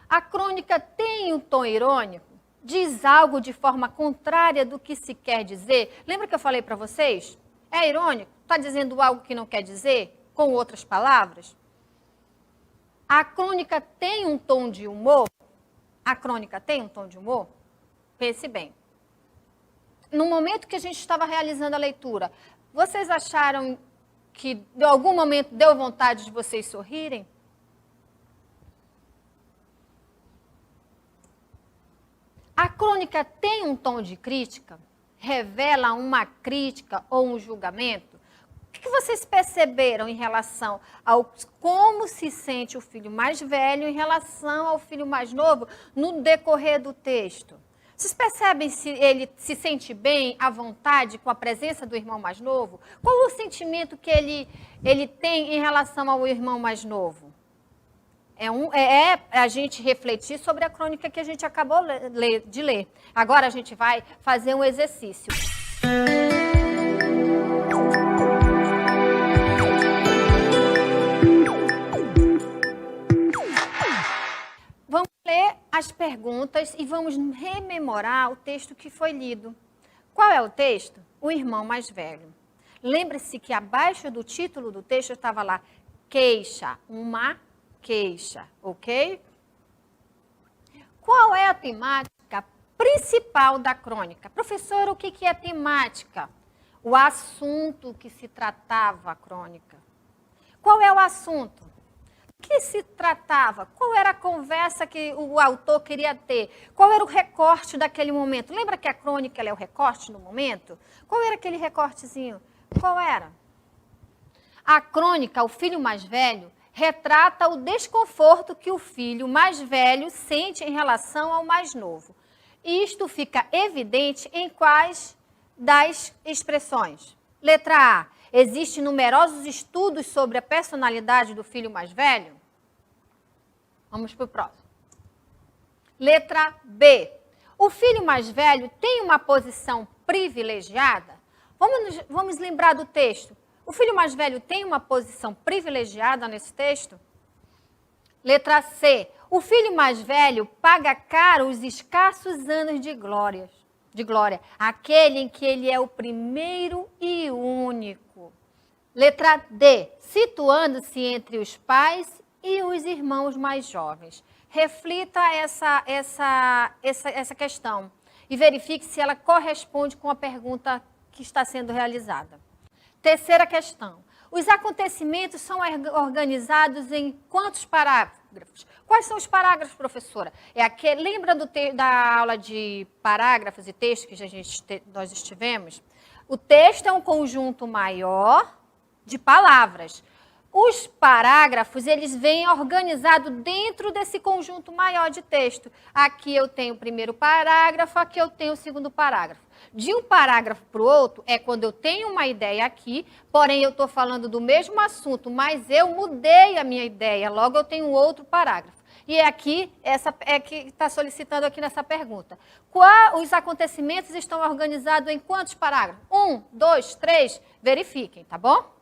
A crônica tem um tom irônico, diz algo de forma contrária do que se quer dizer. Lembra que eu falei para vocês? É irônico? Está dizendo algo que não quer dizer, com outras palavras? A crônica tem um tom de humor? A crônica tem um tom de humor? Pense bem. No momento que a gente estava realizando a leitura, vocês acharam que, em algum momento, deu vontade de vocês sorrirem? A crônica tem um tom de crítica? Revela uma crítica ou um julgamento? O que vocês perceberam em relação ao como se sente o filho mais velho em relação ao filho mais novo no decorrer do texto? Vocês percebem se ele se sente bem, à vontade, com a presença do irmão mais novo? Qual o sentimento que ele tem em relação ao irmão mais novo? É a gente refletir sobre a crônica que a gente acabou de ler. Agora a gente vai fazer um exercício. Vamos ler as perguntas e vamos rememorar o texto que foi lido. Qual é o texto? O irmão mais velho. Lembre-se que abaixo do título do texto estava lá, queixa, uma queixa, ok? Qual é a temática principal da crônica? Professora, o que é temática? O assunto que se tratava a crônica. Qual é o assunto? que se tratava? Qual era a conversa que o autor queria ter? Qual era o recorte daquele momento? Lembra que a crônica ela é o recorte no momento? Qual era aquele recortezinho? Qual era? A crônica, o filho mais velho, retrata o desconforto que o filho mais velho sente em relação ao mais novo. Isto fica evidente em quais das expressões? Letra A. Existem numerosos estudos sobre a personalidade do filho mais velho? Vamos para o próximo. Letra B. O filho mais velho tem uma posição privilegiada? Vamos lembrar do texto. O filho mais velho tem uma posição privilegiada nesse texto? Letra C. O filho mais velho paga caro os escassos anos de glória, aquele em que ele é o primeiro e único. Letra D. Situando-se entre os pais e os irmãos mais jovens. Reflita essa questão e verifique se ela corresponde com a pergunta que está sendo realizada. Terceira questão. Os acontecimentos são organizados em quantos parágrafos? Quais são os parágrafos, professora? Lembra da aula de parágrafos e textos que nós estivemos? O texto é um conjunto maior de palavras. Os parágrafos, eles vêm organizados dentro desse conjunto maior de texto. Aqui eu tenho o primeiro parágrafo, aqui eu tenho o segundo parágrafo. De um parágrafo para o outro é quando eu tenho uma ideia aqui, porém eu estou falando do mesmo assunto, mas eu mudei a minha ideia, logo eu tenho outro parágrafo. E é aqui, que está solicitando aqui nessa pergunta. Os acontecimentos estão organizados em quantos parágrafos? 1, 2, 3, verifiquem, tá bom?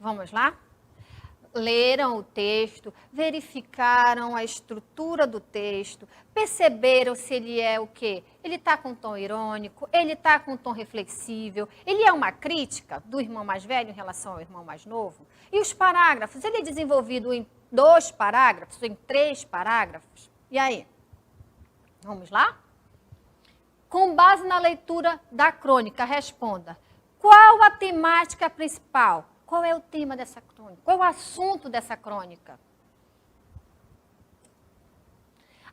Vamos lá? Leram o texto, verificaram a estrutura do texto, perceberam se ele é o quê? Ele está com tom irônico, ele está com tom reflexível, ele é uma crítica do irmão mais velho em relação ao irmão mais novo? E os parágrafos, ele é desenvolvido em 2 parágrafos, em 3 parágrafos? E aí? Vamos lá? Com base na leitura da crônica, responda. Qual a temática principal? Qual é o tema dessa crônica? Qual é o assunto dessa crônica?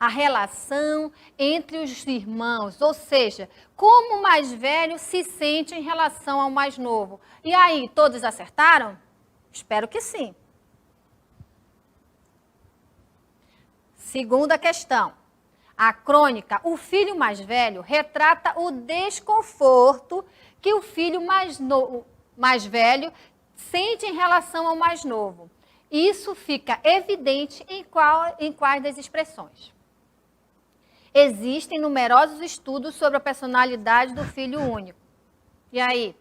A relação entre os irmãos, ou seja, como o mais velho se sente em relação ao mais novo. E aí, todos acertaram? Espero que sim. Segunda questão. A crônica, o filho mais velho, retrata o desconforto que o filho mais velho sente em relação ao mais novo. Isso fica evidente em quais das expressões. Existem numerosos estudos sobre a personalidade do filho único. E aí?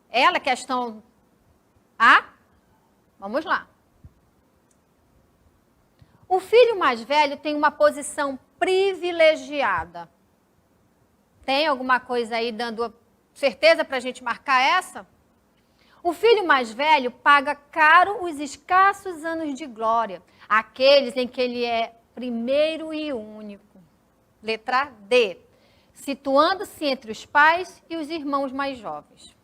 Ela, questão A? Vamos lá. O filho mais velho tem uma posição privilegiada. Tem alguma coisa aí dando certeza para a gente marcar essa? O filho mais velho paga caro os escassos anos de glória, aqueles em que ele é primeiro e único. Letra D. Situando-se entre os pais e os irmãos mais jovens.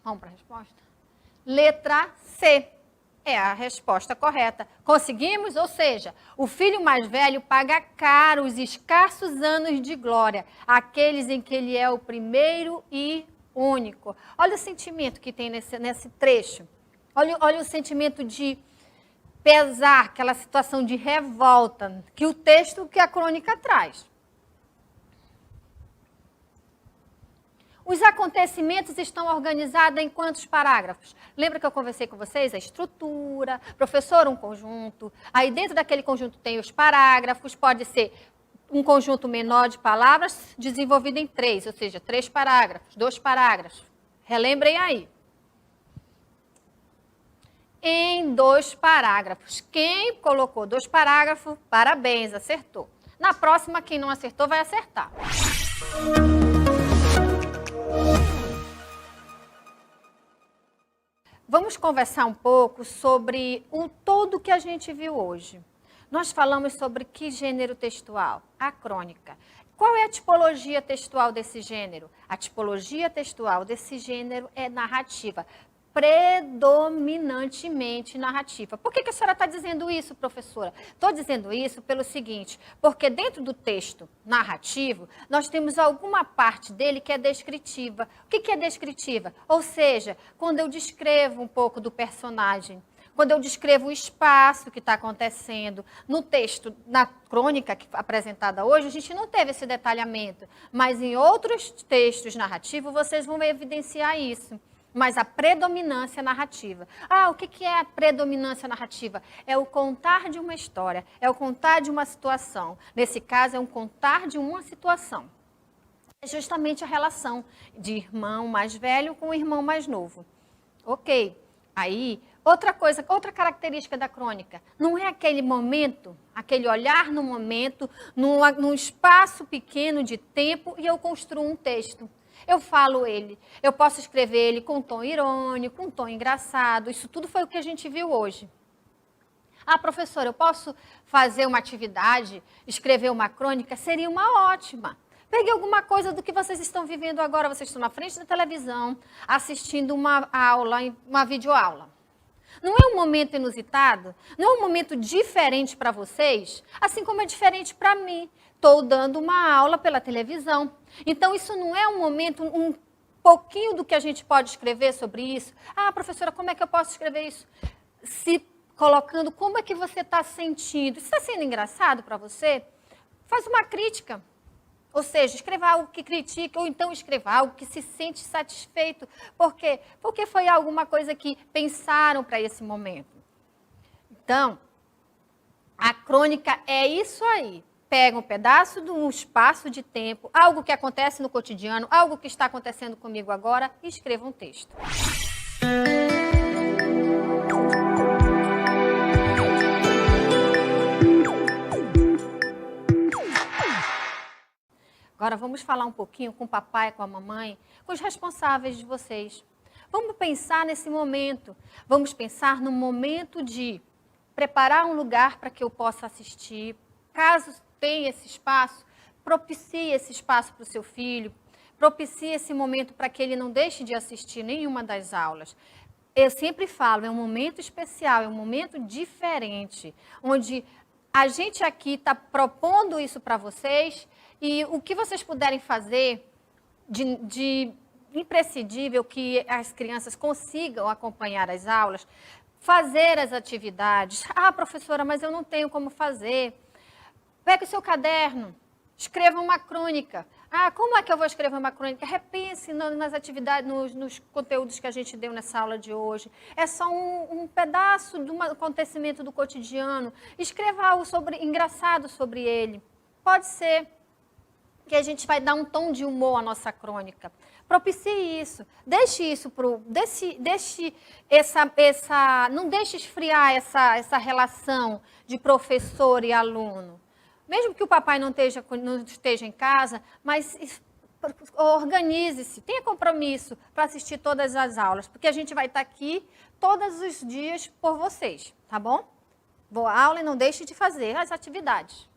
Vamos para a resposta? Letra C. É a resposta correta. Conseguimos? Ou seja, o filho mais velho paga caro os escassos anos de glória, aqueles em que ele é o primeiro e único. Olha o sentimento que tem nesse trecho. Olha o sentimento de pesar, aquela situação de revolta que o texto, que a crônica traz. Os acontecimentos estão organizados em quantos parágrafos? Lembra que eu conversei com vocês? A estrutura, professor, um conjunto. Aí dentro daquele conjunto tem os parágrafos, pode ser um conjunto menor de palavras desenvolvido em 3, ou seja, 3 parágrafos, 2 parágrafos. Relembrem aí. Em 2 parágrafos. Quem colocou 2 parágrafos, parabéns, acertou. Na próxima, quem não acertou, vai acertar. Vamos conversar um pouco sobre o todo que a gente viu hoje. Nós falamos sobre que gênero textual? A crônica. Qual é a tipologia textual desse gênero? A tipologia textual desse gênero é narrativa. Predominantemente narrativa. Por que a senhora está dizendo isso, professora? Estou dizendo isso pelo seguinte, porque dentro do texto narrativo, nós temos alguma parte dele que é descritiva. O que é descritiva? Ou seja, quando eu descrevo um pouco do personagem, quando eu descrevo o espaço que está acontecendo. No texto, na crônica apresentada hoje, a gente não teve esse detalhamento, mas em outros textos narrativos vocês vão evidenciar isso. Mas a predominância narrativa. O que é a predominância narrativa? É o contar de uma história, é o contar de uma situação. Nesse caso, é um contar de uma situação. É justamente a relação de irmão mais velho com o irmão mais novo. Ok. Aí, outra característica da crônica, não é aquele momento, aquele olhar no momento, num espaço pequeno de tempo e eu construo um texto. Eu falo ele, eu posso escrever ele com tom irônico, com tom engraçado, isso tudo foi o que a gente viu hoje. Professora, eu posso fazer uma atividade, escrever uma crônica? Seria uma ótima. Pegue alguma coisa do que vocês estão vivendo agora, vocês estão na frente da televisão, assistindo uma aula, uma videoaula. Não é um momento inusitado? Não é um momento diferente para vocês? Assim como é diferente para mim. Estou dando uma aula pela televisão. Então, isso não é um momento, um pouquinho do que a gente pode escrever sobre isso? Professora, como é que eu posso escrever isso? Se colocando, como é que você está sentindo? Isso está sendo engraçado para você? Faz uma crítica. Ou seja, escreva algo que critique, ou então escreva algo que se sente satisfeito. Por quê? Porque foi alguma coisa que pensaram para esse momento. Então, a crônica é isso aí. Pega um pedaço de um espaço de tempo, algo que acontece no cotidiano, algo que está acontecendo comigo agora, e escreva um texto. Agora vamos falar um pouquinho com o papai, com a mamãe, com os responsáveis de vocês. Vamos pensar nesse momento. Vamos pensar no momento de preparar um lugar para que eu possa assistir. Caso tenha esse espaço, propicie esse espaço para o seu filho, propicie esse momento para que ele não deixe de assistir nenhuma das aulas. Eu sempre falo, é um momento especial, é um momento diferente, onde a gente aqui está propondo isso para vocês e o que vocês puderem fazer de imprescindível que as crianças consigam acompanhar as aulas, fazer as atividades. Ah, professora, mas eu não tenho como fazer. Pegue o seu caderno, escreva uma crônica. Ah, como é que eu vou escrever uma crônica? Repense nas atividades, nos conteúdos que a gente deu nessa aula de hoje. É só um pedaço de um acontecimento do cotidiano. Escreva algo engraçado sobre ele. Pode ser que a gente vai dar um tom de humor à nossa crônica. Propicie isso. Deixe isso não deixe esfriar essa relação de professor e aluno. Mesmo que o papai não esteja em casa, mas organize-se, tenha compromisso para assistir todas as aulas, porque a gente vai estar aqui todos os dias por vocês, tá bom? Boa aula e não deixe de fazer as atividades.